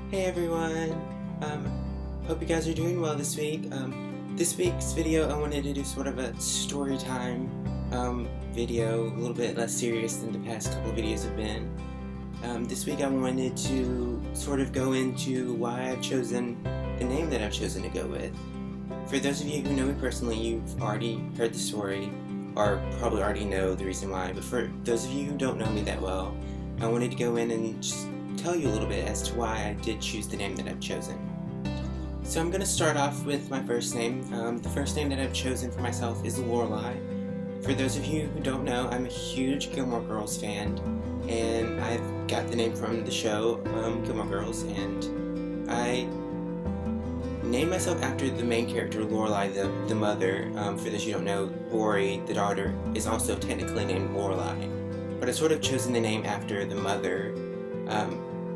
Hey everyone, hope you guys are doing well this week. This week's video I wanted to do sort of a story time video, a little bit less serious than the past couple of videos have been. This week I wanted to sort of go into why I've chosen the name that I've chosen to go with. For those of you who know me personally, you've already heard the story, or probably already know the reason why, but for those of you who don't know me that well, I wanted to go in and just tell you a little bit as to why I did choose the name that I've chosen. So I'm going to start off with my first name. The first name that I've chosen for myself is Lorelai. For those of you who don't know, I'm a huge Gilmore Girls fan, and I've got the name from the show Gilmore Girls, and I named myself after the main character, Lorelai, the mother. For those who don't know, Lori, the daughter, is also technically named Lorelai, but I sort of chosen the name after the mother.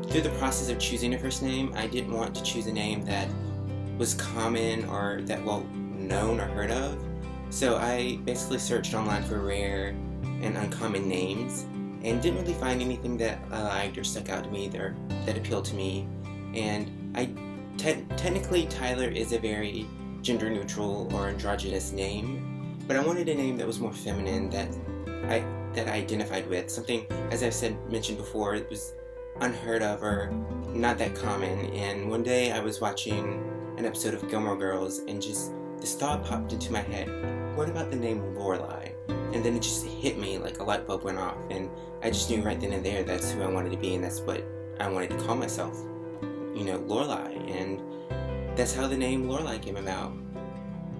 Through the process of choosing a first name, I didn't want to choose a name that was common or that well known or heard of. So I basically searched online for rare and uncommon names and didn't really find anything that I liked or stuck out to me that appealed to me. And technically Tyler is a very gender neutral or androgynous name, but I wanted a name that was more feminine that I identified with. Something, as I've mentioned before, it was unheard of or not that common. And one day I was watching an episode of Gilmore Girls and just this thought popped into my head, what about the name Lorelai? And then it just hit me like a light bulb went off, and I just knew right then and there that's who I wanted to be, and that's what I wanted to call myself, Lorelai. And that's how the name Lorelai came about.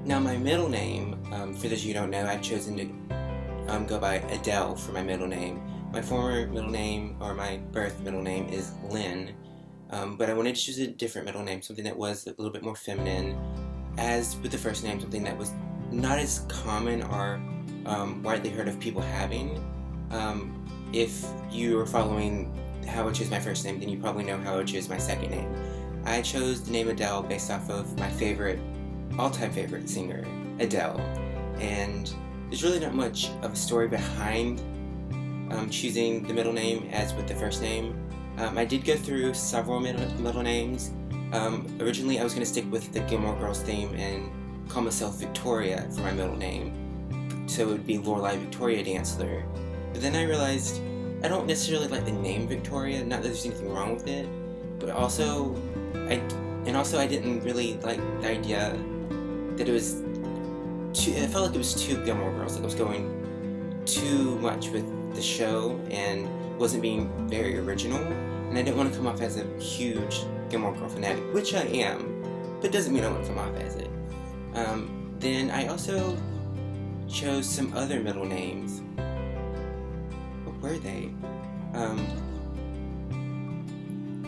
Now my middle name, for those of you who don't know, I've chosen to go by Adele for my middle name. My former middle name, or my birth middle name, is Lynn, but I wanted to choose a different middle name, something that was a little bit more feminine. As with the first name, something that was not as common or widely heard of people having. If you are following how I chose my first name, then you probably know how I chose my second name. I chose the name Adele based off of my all-time favorite singer, Adele, and there's really not much of a story behind choosing the middle name as with the first name. I did go through several middle names. Originally I was going to stick with the Gilmore Girls theme and call myself Victoria for my middle name, so it would be Lorelai Victoria Dantzler. But then I realized I don't necessarily like the name Victoria, not that there's anything wrong with it, but also I didn't really like the idea that it was I felt like it was too Gilmore Girls, like I was going too much with the show and wasn't being very original, and I didn't want to come off as a huge Gilmore Girl fanatic, which I am, but doesn't mean I want to come off as it. Then I also chose some other middle names. What were they?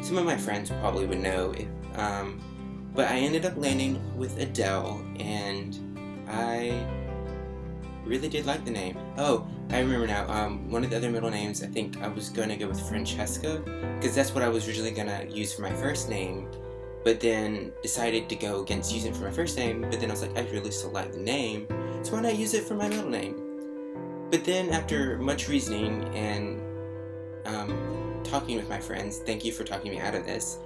Some of my friends probably would know, but I ended up landing with Adele, and I really did like the name. Oh, I remember now, one of the other middle names, I think I was going to go with Francesca, because that's what I was originally going to use for my first name, but then decided to go against using it for my first name, but then I was like, I really still like the name, so why not use it for my middle name? But then after much reasoning and talking with my friends, thank you for talking me out of this,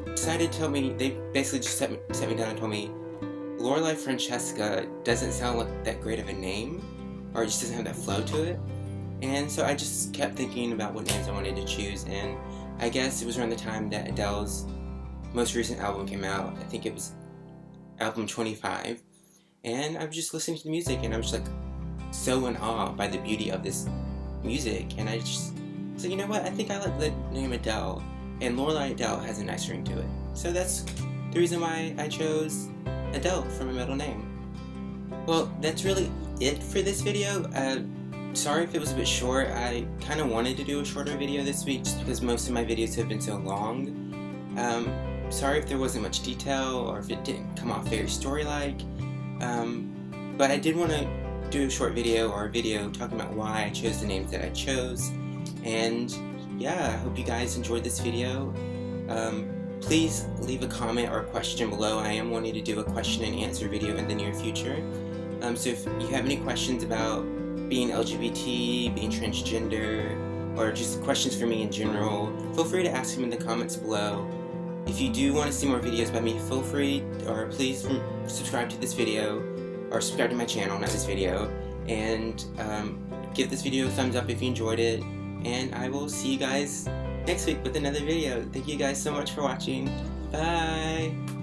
decided to tell me, they basically just set me down and told me, Lorelai Francesca doesn't sound like that great of a name, or it just doesn't have that flow to it. And so I just kept thinking about what names I wanted to choose, and I guess it was around the time that Adele's most recent album came out. I think it was album 25, and I was just listening to the music, and I was just like so in awe by the beauty of this music, and I just said, you know what, I think I like the name Adele, and Lorelai Adele has a nice ring to it. So that's the reason why I chose Adele for my middle name. Well, that's really it for this video. Sorry if it was a bit short. I kind of wanted to do a shorter video this week just because most of my videos have been so long. Sorry if there wasn't much detail or if it didn't come off very story-like. But I did want to do a short video or a video talking about why I chose the names that I chose. And yeah, I hope you guys enjoyed this video. Please leave a comment or a question below. I am wanting to do a question and answer video in the near future. So if you have any questions about being LGBT, being transgender, or just questions for me in general, feel free to ask them in the comments below. if you do want to see more videos by me, feel free, or please subscribe to this video, or subscribe to my channel, not this video, and give this video a thumbs up if you enjoyed it, and I will see you guys next week with another video. Thank you guys so much for watching. Bye!